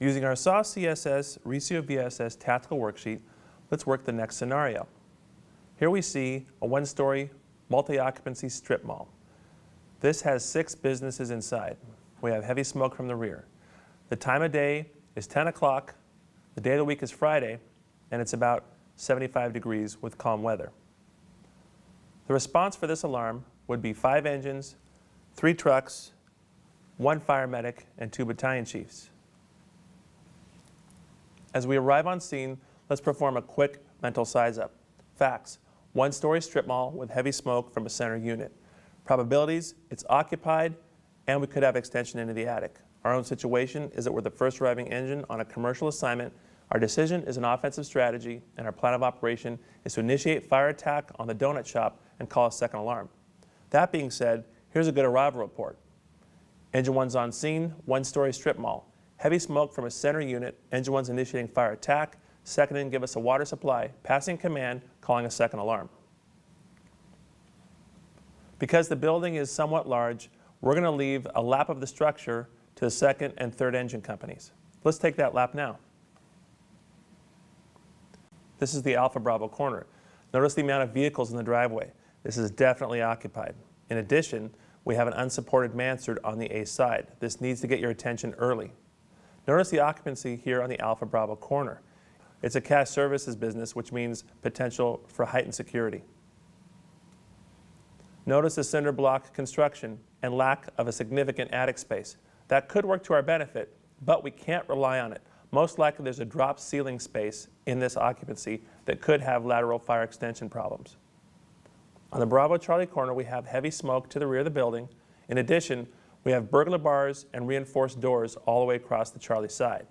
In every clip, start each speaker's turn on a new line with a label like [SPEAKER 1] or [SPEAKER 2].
[SPEAKER 1] Using our SOS CSS Recio VSS tactical worksheet, let's work the next scenario. Here we see a one-story multi-occupancy strip mall. This has 6 businesses inside. We have heavy smoke from the rear. The time of day is 10 o'clock, the day of the week is Friday, and it's about 75 degrees with calm weather. The response for this alarm would be 5 engines, 3 trucks, 1 fire medic, and 2 battalion chiefs. As we arrive on scene, let's perform a quick mental size-up. Facts: one-story strip mall with heavy smoke from a center unit. Probabilities: it's occupied, and we could have extension into the attic. Our own situation is that we're the first arriving engine on a commercial assignment. Our decision is an offensive strategy, and our plan of operation is to initiate fire attack on the donut shop and call a second alarm. That being said, here's a good arrival report. Engine 1's on scene, one-story strip mall. Heavy smoke from a center unit. Engine 1's initiating fire attack. Second in, give us a water supply. Passing command, calling a second alarm. Because the building is somewhat large, we're going to leave a lap of the structure to the second and third engine companies. Let's take that lap now. This is the Alpha Bravo corner. Notice the amount of vehicles in the driveway. This is definitely occupied. In addition, we have an unsupported mansard on the A side. This needs to get your attention early. Notice the occupancy here on the Alpha Bravo corner. It's a cash services business, which means potential for heightened security. Notice the cinder block construction and lack of a significant attic space. That could work to our benefit, but we can't rely on it. Most likely there's a drop ceiling space in this occupancy that could have lateral fire extension problems. On the Bravo Charlie corner, we have heavy smoke to the rear of the building. In addition, we have burglar bars and reinforced doors all the way across the Charlie side.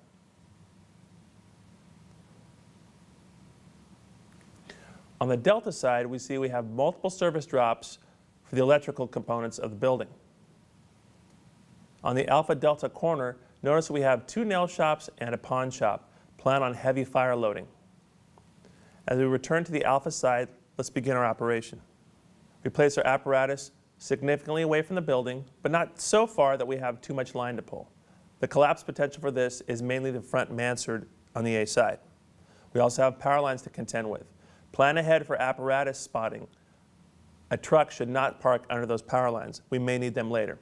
[SPEAKER 1] On the Delta side, we see we have multiple service drops for the electrical components of the building. On the Alpha Delta corner, notice we have 2 nail shops and a pawn shop. Plan on heavy fire loading. As we return to the Alpha side, let's begin our operation. We place our apparatus significantly away from the building, but not so far that we have too much line to pull. The collapse potential for this is mainly the front mansard on the A side. We also have power lines to contend with. Plan ahead for apparatus spotting. A truck should not park under those power lines. We may need them later.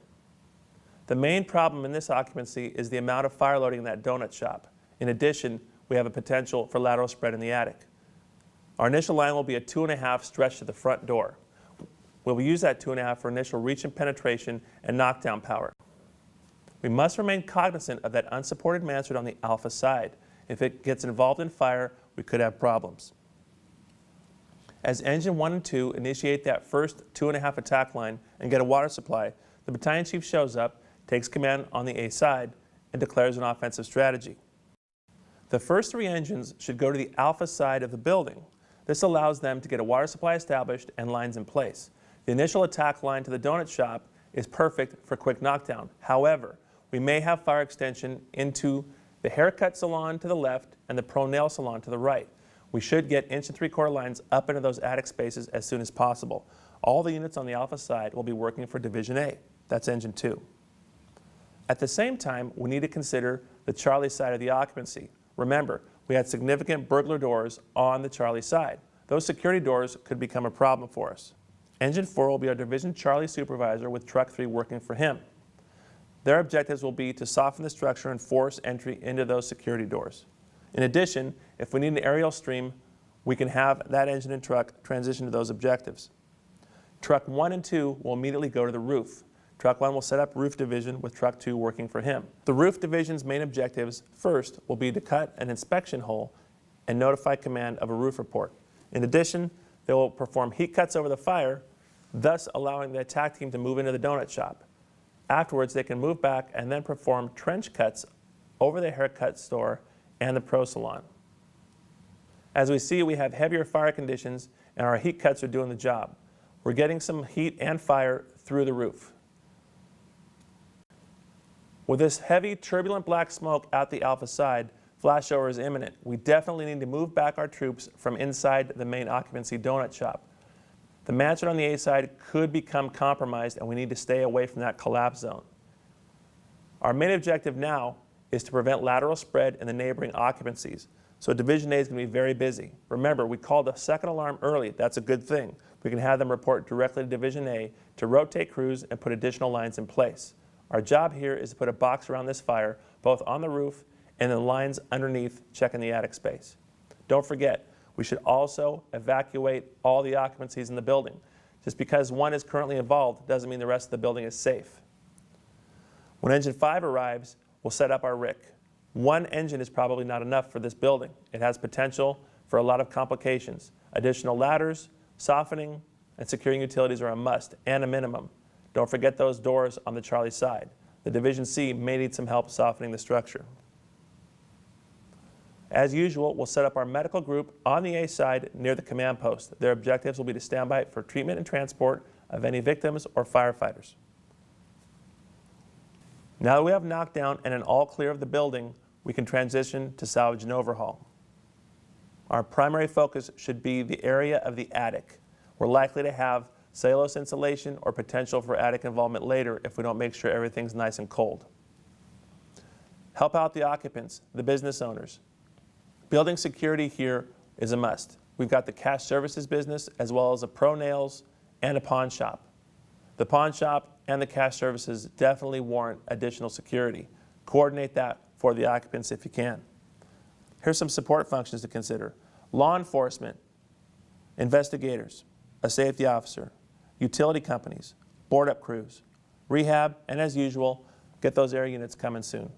[SPEAKER 1] The main problem in this occupancy is the amount of fire loading in that donut shop. In addition, we have a potential for lateral spread in the attic. Our initial line will be a 2.5 stretch to the front door. We will use that 2.5 for initial reach and penetration and knockdown power. We must remain cognizant of that unsupported mansard on the Alpha side. If it gets involved in fire, we could have problems. As engine 1 and 2 initiate that first 2.5 attack line and get a water supply, the battalion chief shows up, takes command on the A side, and declares an offensive strategy. The first 3 engines should go to the Alpha side of the building. This allows them to get a water supply established and lines in place. The initial attack line to the donut shop is perfect for quick knockdown. However, we may have fire extension into the haircut salon to the left and the pro nail salon to the right. We should get 1 3/4 lines up into those attic spaces as soon as possible. All the units on the Alpha side will be working for Division A. That's engine 2. At the same time, we need to consider the Charlie side of the occupancy. Remember, we had significant burglar doors on the Charlie side. Those security doors could become a problem for us. Engine 4 will be our Division Charlie supervisor with Truck 3 working for him. Their objectives will be to soften the structure and force entry into those security doors. In addition, if we need an aerial stream, we can have that engine and truck transition to those objectives. Truck 1 and 2 will immediately go to the roof. Truck 1 will set up roof division with Truck 2 working for him. The roof division's main objectives first will be to cut an inspection hole and notify command of a roof report. In addition, they will perform heat cuts over the fire, thus allowing the attack team to move into the donut shop. Afterwards, they can move back and then perform trench cuts over the haircut store and the pro salon. As we see, we have heavier fire conditions and our heat cuts are doing the job. We're getting some heat and fire through the roof. With this heavy, turbulent black smoke out the Alpha side, flashover is imminent. We definitely need to move back our troops from inside the main occupancy donut shop. The mansard on the A side could become compromised and we need to stay away from that collapse zone. Our main objective now is to prevent lateral spread in the neighboring occupancies. So Division A is going to be very busy. Remember, we called the second alarm early. That's a good thing. We can have them report directly to Division A to rotate crews and put additional lines in place. Our job here is to put a box around this fire, both on the roof and the lines underneath, checking the attic space. Don't forget, we should also evacuate all the occupancies in the building. Just because one is currently involved doesn't mean the rest of the building is safe. When Engine 5 arrives, we'll set up our RIC. One engine is probably not enough for this building. It has potential for a lot of complications. Additional ladders, softening, and securing utilities are a must and a minimum. Don't forget those doors on the Charlie side. The Division C may need some help softening the structure. As usual, we'll set up our medical group on the A side near the command post. Their objectives will be to stand by for treatment and transport of any victims or firefighters. Now that we have knockdown and an all clear of the building, we can transition to salvage and overhaul. Our primary focus should be the area of the attic. We're likely to have cellulose insulation or potential for attic involvement later if we don't make sure everything's nice and cold. Help out the occupants, the business owners. Building security here is a must. We've got the cash services business as well as a pro nails and a pawn shop. The pawn shop and the cash services definitely warrant additional security. Coordinate that for the occupants if you can. Here's some support functions to consider. Law enforcement, investigators, a safety officer, utility companies, board up crews, rehab, and as usual, get those air units coming soon.